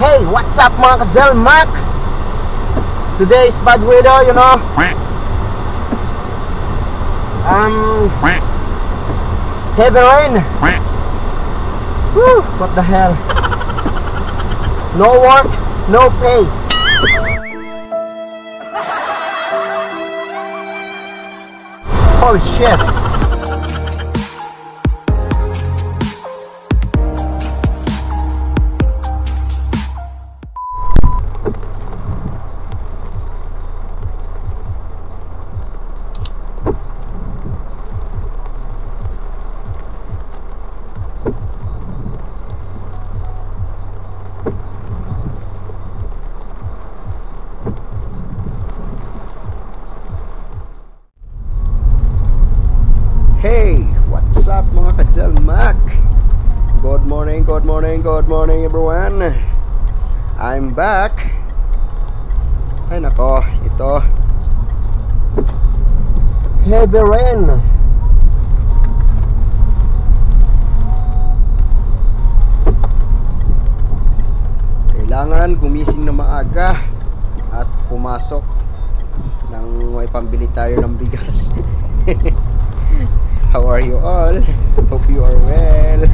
Hey, what's up mga ka-Delmac? Today is bad weather, you know. Heavy rain. Woo, what the hell? No work, no pay. Holy shit. Hey, what's up mga ka-Delmac? Good morning, good morning, good morning everyone. I'm back. Ay nako, ito heavy rain. Kailangan gumising na maaga at pumasok nang may pambili tayo ng bigas. How are you all? Hope you are well.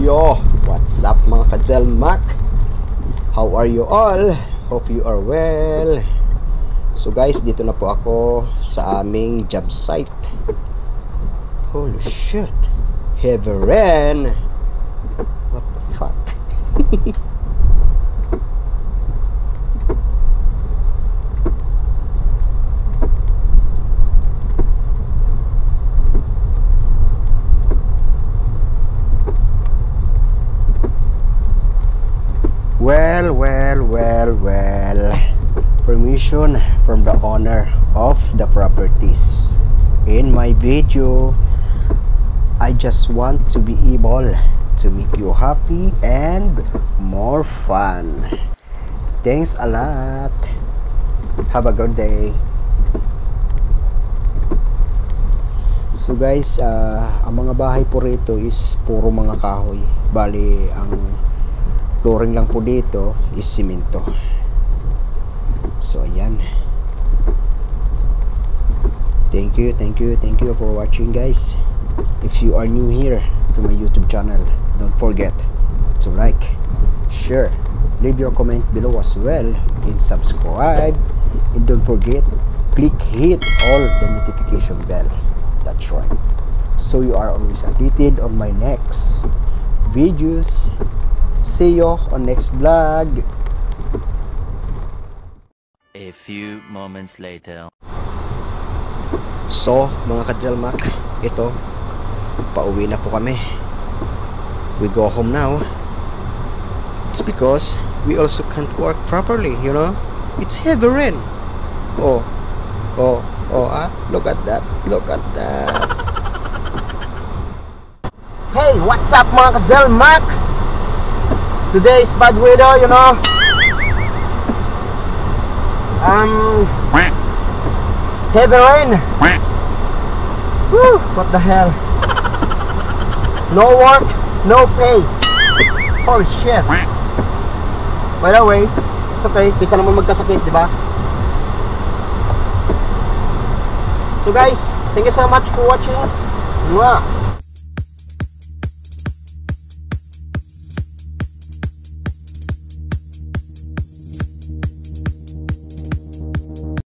Yo, what's up mga ka-Delmac? How are you all? Hope you are well. So guys, dito na po ako sa aming job site. Holy shit, heavy rain. What the fuck? Well, permission from the owner of the properties. In my video, I just want to be able to make you happy and more fun. Thanks a lot. Have a good day. So guys, ang mga bahay po rito is puro mga kahoy. Bali, ang flooring lang po dito is simento. So ayan. Thank you for watching guys. If you are new here to my YouTube channel, don't forget to like, share, leave your comment below as well, and subscribe, and don't forget hit all the notification bell. That's right. so you are always updated on my next videos. See you on next vlog. A few moments later. So mga ka-Jelmac, ito, pauwi na po kami. We go home now. It's because we also can't work properly, you know. It's heavy rain. Oh, look at that. Look at that. Hey, what's up mga ka-Jelmac? Today is bad weather, you know. Heavy rain. Woo, what the hell? No work, no pay. Holy shit. By the way, it's okay. Bisa naman magkasakit, di ba? So guys, thank you so much for watching. Mwah.